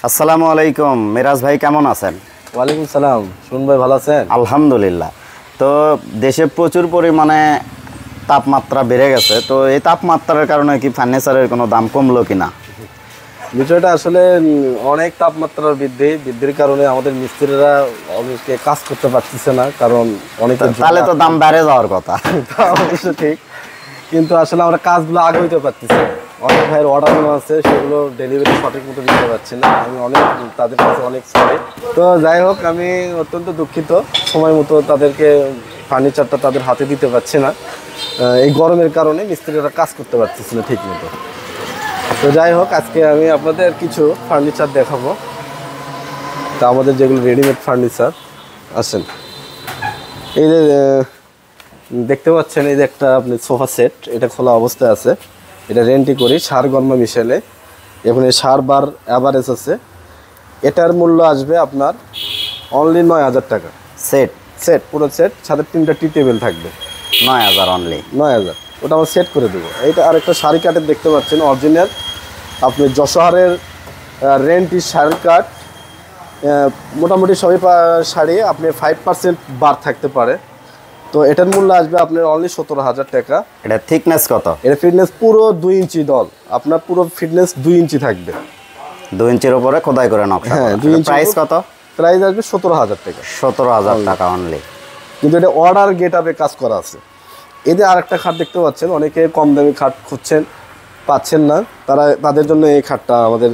আসসালামু আলাইকুম মিরাজ ভাই, কেমন আছেন? ওয়ালাইকুম সালাম। শুন ভাই, ভালো আছেন? আলহামদুলিল্লাহ। তো দেশে প্রচুর পরিমাণে তাপমাত্রা বেড়ে গেছে, তো এই তাপমাত্রার কারণে কি ফার্নিচারের কোনো দাম কমলো কিনা? বিষয়টা আসলে অনেক তাপমাত্রার বৃদ্ধির কারণে আমাদের মিস্ত্রিরা অনেকে কাজ করতে পারতেছে না, কারণ অনেকে তাহলে তো দাম বেড়ে যাওয়ার কথা। অবশ্য ঠিক, কিন্তু আসলে আমরা কাজগুলো আগে হইতে পারতেছি। অনেক ভাইয়ের অর্ডার আছে, সেগুলো ডেলিভারি সঠিক মতো দিতে পারছি না। আমি তাদের কাছে অনেক সরি। তো যাই হোক, আমি অত্যন্ত দুঃখিত, সময় মতো তাদেরকে ফার্নিচারটা তাদের হাতে দিতে পারছি না। এই গরমের কারণে মিস্ত্রিরা কাজ করতে পারতেছে না ঠিক মতো। তো যাই হোক, আজকে আমি আপনাদের কিছু ফার্নিচার দেখাবো। তা আমাদের যেগুলো রেডিমেড ফার্নিচার আছেন, এই যে দেখতে পাচ্ছেন, এই যে একটা আপনি সোফা সেট, এটা খোলা অবস্থায় আছে। এটা রেন্টই করি, সার গরমা মিশেলে। এখন এই সার বার অ্যাভারেজ আছে। এটার মূল্য আসবে আপনার অনলি 9,000 টাকা। সেট সেট, পুরো সেট, সাথে 3টা টি টেবিল থাকবে। 9,000 অনলি। 9,000, ওটা আমরা সেট করে দেবো। এইটা আরেকটা শাড়ি কাঠের দেখতে পাচ্ছেন, অরিজিনাল। আপনি যশোহারের রেন্টি শাড়ি কাঠ, মোটামুটি সবই শাড়ি আপনি 5% বার থাকতে পারে। তো এটার মূল্য আসবে আপনার অনলি 17,000 টাকা। এটা থিকনেস কত? এটা ফিটনেস পুরো 2 ইঞ্চি দল, আপনার পুরো ফিটনেস 2 ইঞ্চি থাকবে। 2 ইঞ্চির উপরে খোদাই করে নকশা। হ্যাঁ, 2 ইঞ্চি। প্রাইস কত? প্রাইস আসবে 17,000 টাকা। 17,000 টাকা অনলি। কিন্তু এটা অর্ডার গেট আপে কাজ করা আছে। এদের আরেকটা খাট দেখতে পাচ্ছেন, অনেকে কম দামি খাট খুঁজছেন, পাচ্ছেন না, তাদের জন্য এই খাটটা আমাদের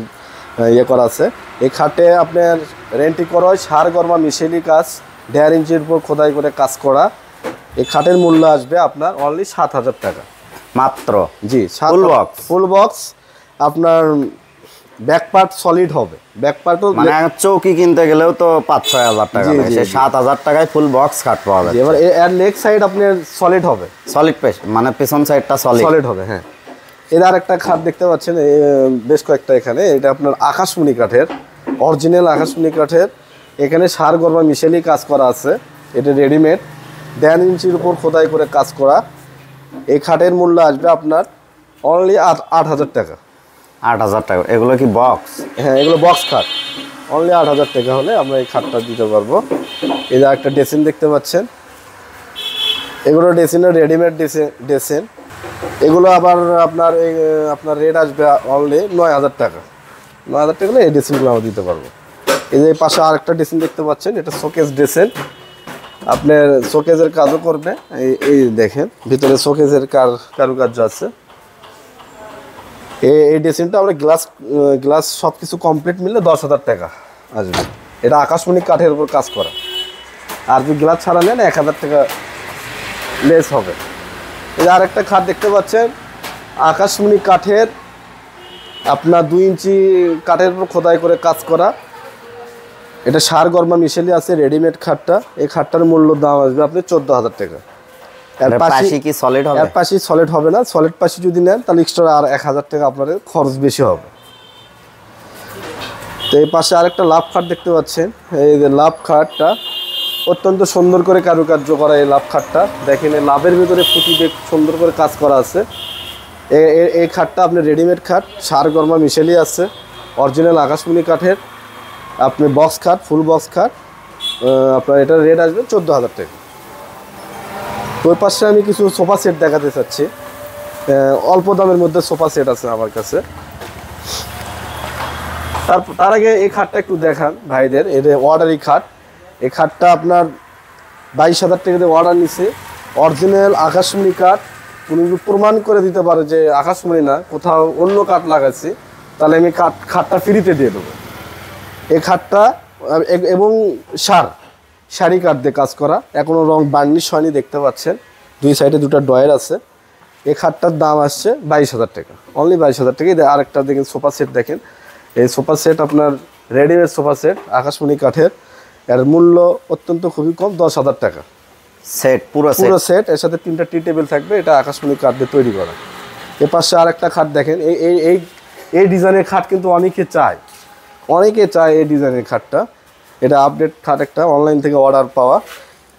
ইয়ে করা আছে। এই খাটে আপনার রেন্টি করা হয়, সার গরমা মিশেলি কাজ, 1.5 ইঞ্চির উপর খোদাই করে কাজ করা। এই খাটের মূল্য আসবে আপনার অনলি 7,000 টাকা মাত্র। জি, ফুল বক্স। আপনার ব্যাক পার্ট সলিড হবে, ব্যাক পার্টও মানে চৌকি কিনতে গেলেও তো 5-6 হাজার টাকা, 7,000 টাকায় ফুল বক্স খাট পাওয়া যায়। এবার এর লেগ সাইড আপনার সলিড হবে, সলিড মানে পেছন সাইডটা সলিড হবে। হ্যাঁ, এর আরেকটা খাট দেখতে পাচ্ছেন, বেশ কয়েকটা এখানে। এটা আপনার আকাশমণি কাঠের, অরিজিনাল আকাশমণি কাঠের। এখানে সার গরমা মিশেলি কাজ করা আছে। এটা রেডিমেড, 1.5 ইঞ্চির উপর খোদাই করে কাজ করা। এই খাটের মূল্য আসবে আপনার অনলি 8,000 টাকা। 8,000 টাকা। এগুলো কি বক্স? হ্যাঁ, এগুলো বক্স খাট। অনলি 8,000 টাকা হলে আমরা এই খাটটা দিতে পারবো। এই যে একটা ড্রেসিং দেখতে পাচ্ছেন, এগুলো ড্রেসিংয়ের রেডিমেড ড্রেসিং। এগুলো আবার আপনার রেট আসবে অনলি 9,000 টাকা। 9,000 টাকা হলে এই ড্রেসিংগুলো আমরা দিতে পারবো। এই যে পাশে আরেকটা ড্রেসিং দেখতে পাচ্ছেন, এটা শোকেস ড্রেসিং। আপনার শোকেসের কাজও করবে। এই দেখেন, ভিতরে শোকেসের কারুকার্য আছে। এই ড্রেসিংটা আমরা গ্লাস সব কিছু কমপ্লিট মিললে 10,000 টাকা আসবে। এটা আকাশমণি কাঠের উপর কাজ করা। আর যদি গ্লাস ছাড়া নেন 1,000 টাকা লেস হবে। এই আরেকটা খাট দেখতে পাচ্ছেন, আকাশমণি কাঠের, আপনার 2 ইঞ্চি কাঠের উপর খোদাই করে কাজ করা। এটা সার গরমা মিশেলি আছে, রেডিমেড খাটটা। এই খাটটার মূল্য দাম আসবে আপনি 14,000 টাকা। এর পাশে কি সলিড হবে? এর পাশে সলিড হবে না। সলিড পাশে যদি নেন তাহলে এক্সট্রা আর 1,000 টাকা আপনাদের খরচ বেশি হবে। তো এই পাশে আরেকটা লাভ খাট দেখতে পাচ্ছেন। এই যে লাভ খাটটা অত্যন্ত সুন্দর করে কারুকার্য করা। এই লাভ খাটটা দেখেন, এই লাভের ভিতরে ফুটি দিয়ে সুন্দর করে কাজ করা আছে। এই খাটটা আপনার রেডিমেড খাট, সার গরমা মিশেলি আছে, অরিজিনাল আকাশমণি কাঠের। আপনি বক্স খাট, ফুল বক্স খাট। আপনার এটার রেট আসবে 14,000 টাকা। ওই পাশে আমি কিছু সোফা সেট দেখাতে চাচ্ছি। অল্প দামের মধ্যে সোফা সেট আছে আমার কাছে। তার আগে এই খাটটা একটু দেখান ভাইদের। এটা অর্ডারি খাট। এই খাটটা আপনার 22,000 টাকা দিয়ে অর্ডার নিছে। অরিজিনাল আকাশমণি কাঠ। উনি প্রমাণ করে দিতে পারে যে আকাশমণি না, কোথাও অন্য কাঠ লাগাচ্ছি, তাহলে আমি খাটটা ফ্রিতে দিয়ে দেবো। এই খাটটা এবং শাড়ি কাঠ দিয়ে কাজ করা, এখনও রং বার্নিশ হয়নি, দেখতে পাচ্ছেন। 2 সাইডে 2টা ডয়ার আছে। এই খাটটার দাম আসছে 22,000 টাকা, অনলি 22,000 টাকা। আরেকটা দেখেন সোফা সেট, দেখেন এই সোফা সেট আপনার রেডিমেড সোফা সেট, আকাশমণি কাঠের। এর মূল্য অত্যন্ত খুবই কম, 10,000 টাকা সেট। পুরো সেট, এর সাথে 3টা টি টেবিল থাকবে। এটা আকাশমণি কাঠ দিয়ে তৈরি করা। এর পাশে আরেকটা খাট দেখেন। এই ডিজাইনের খাট কিন্তু অনেকে চায় এই ডিজাইনের খাটটা। এটা আপডেট খাট, একটা অনলাইন থেকে অর্ডার পাওয়া।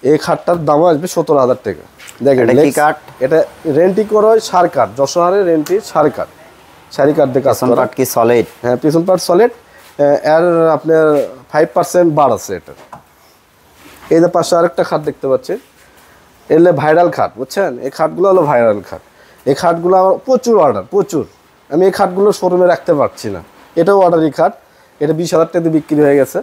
এই খাটটার দাম আসবে 17,000 টাকা। দেখেন এটা রেন্টি করা হয়, সার কাঠ, যশোহারের রেন্টি সার কাঠ, শাড়ি কাঠ দিয়ে কাজ করা। কি সলিড? হ্যাঁ, পিছন পার্ট সলিড। এর আপনার 5% বার আছে এটা। এই যে পাশে আরেকটা খাট দেখতে পাচ্ছেন, এলে ভাইরাল খাট, বুঝছেন? এই খাটগুলো হলো ভাইরাল খাট। এই খাটগুলো আমার প্রচুর অর্ডার, প্রচুর। আমি এই খাটগুলো শোরুমে রাখতে পারছি না। এটাও অর্ডারি খাট, এটা 20,000 টাকা বিক্রি হয়ে গেছে।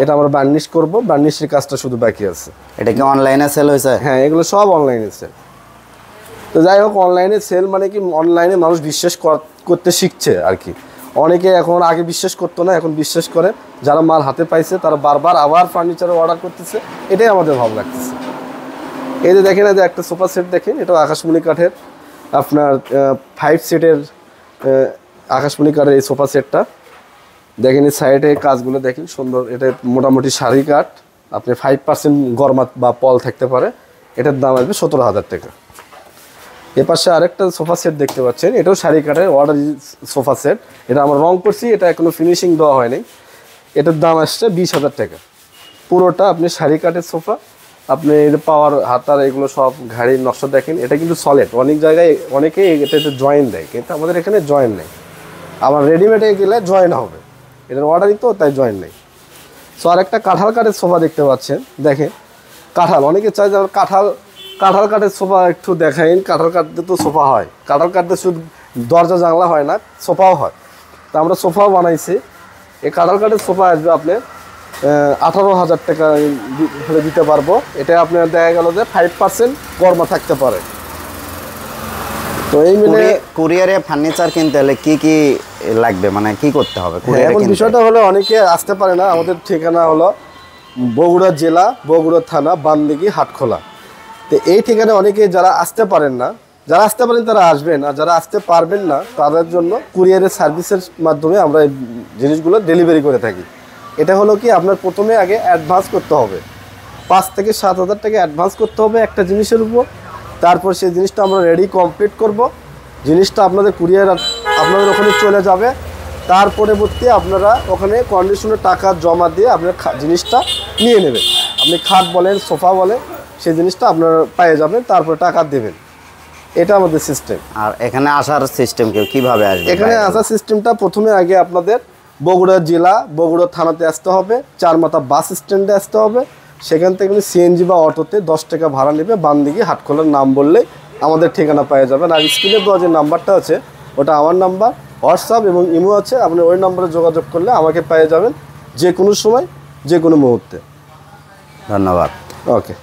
এটা আমরা বার্নিশ করব, বার্নিশের কাজটা শুধু বাকি আছে। এটা কি অনলাইনে সেল হয়েছে? হ্যাঁ, এগুলো সব অনলাইনে সেল। তো যাই হোক, অনলাইনে সেল মানে কি, অনলাইনে মানুষ বিশ্বাস করতে শিখছে আর কি। অনেকে এখন আগে বিশ্বাস করতো না, এখন বিশ্বাস করে। যারা মাল হাতে পাইছে তারা বারবার আবার ফার্নিচারের অর্ডার করতেছে, এটাই আমাদের ভালো লাগতেছে। এই যে দেখেন, এই যে একটা সোফা সেট দেখেন, এটাও আকাশমণি কাঠের, আপনার 5 সিটের আকাশমণি কাঠের এই সোফা সেটটা দেখেন। এই সাইডে কাজগুলো দেখেন সুন্দর। এটা মোটামুটি শাড়ি কাঠ, আপনি 5% গরমাত বা পল থাকতে পারে। এটার দাম আসবে 17,000 টাকা। এ পাশে আরেকটা সোফা সেট দেখতে পাচ্ছেন, এটাও শাড়ি কাঠের অর্ডার সোফা সেট। এটা আমরা রং করছি, এটা এখনো ফিনিশিং দেওয়া হয়নি। এটার দাম আসছে 20,000 টাকা। পুরোটা আপনি শাড়ি কাঠের সোফা, আপনি এর পাওয়ার হাতার এগুলো সব ঘাড়ির নকশা দেখেন। এটা কিন্তু সলিড, অনেক জায়গায় অনেকে এটাতে জয়েন দেয়, কিন্তু আমাদের এখানে জয়েন নেই। আবার রেডিমেডে গেলে জয়েন হবে, এটার অর্ডারই তো, তাই জয়েন নেই। সো আর একটা কাঁঠাল কাঠের সোফা দেখতে পাচ্ছেন, দেখেন কাঁঠাল। অনেকে চায় যে কাঁঠাল কাঠের সোফা একটু দেখাইন। কাঁঠাল কাঠতে তো সোফা হয়, কাঁঠাল কাঠতে শুধু দরজা জানলা হয় না, সোফাও হয়। তা আমরা সোফাও বানাইছি। এই কাঁঠাল কাঠের সোফা আসবে আপনার 18,000 টাকা হলে দিতে পারবো। এটা আপনার দেখা গেল যে 5% গরমা থাকতে পারে। তো এই মিলে কুরিয়ারে ফার্নিচার কিনতে হলে কি কি লাগবে, মানে কি করতে হবে? এখন বিষয়টা হলো অনেকে আসতে পারে না। আমাদের ঠিকানা হলো বগুড়া জেলা, বগুড়া থানা, বানদিঘি, হাটখোলা। তো এই ঠিকানায় অনেকে যারা আসতে পারেন না, যারা আসতে পারেন তারা আসবেন, আর যারা আসতে পারবেন না তাদের জন্য কুরিয়ারের সার্ভিসের মাধ্যমে আমরা এই জিনিসগুলো ডেলিভারি করে থাকি। এটা হলো কি, আপনার প্রথমে আগে অ্যাডভান্স করতে হবে, 5 থেকে 7,000 টাকা অ্যাডভান্স করতে হবে একটা জিনিসের উপর। তারপর সেই জিনিসটা আমরা রেডি কমপ্লিট করব, জিনিসটা আপনাদের কুরিয়ার আপনাদের ওখানে চলে যাবে। তার পরবর্তী আপনারা ওখানে কন্ডিশনে টাকা জমা দিয়ে আপনার জিনিসটা নিয়ে নেবেন। আপনি খাট বলেন, সোফা বলেন, সেই জিনিসটা আপনারা পেয়ে যাবেন, তারপরে টাকা দেবেন। এটা আমাদের সিস্টেম। আর এখানে আসার সিস্টেম কিভাবে আসবে? এখানে আসার সিস্টেমটা প্রথমে আগে আপনাদের বগুড়া জেলা, বগুড়া থানাতে আসতে হবে, চারমাথা বাস স্ট্যান্ডে আসতে হবে। সেখান থেকে সিএনজি বা অটোতে 10 টাকা ভাড়া নেবে। বানদিঘি হাটখোলার নাম বললেই আমাদের ঠিকানা পেয়ে যাবেন। আর স্ক্রিনে দেওয়া যে নাম্বারটা আছে ওটা আমার নাম্বার, হোয়াটসঅ্যাপ এবং ইমো আছে। আপনি ওই নাম্বারে যোগাযোগ করলে আমাকে পেয়ে যাবেন যে কোনো সময়, যে কোনো মুহূর্তে। ধন্যবাদ। ওকে।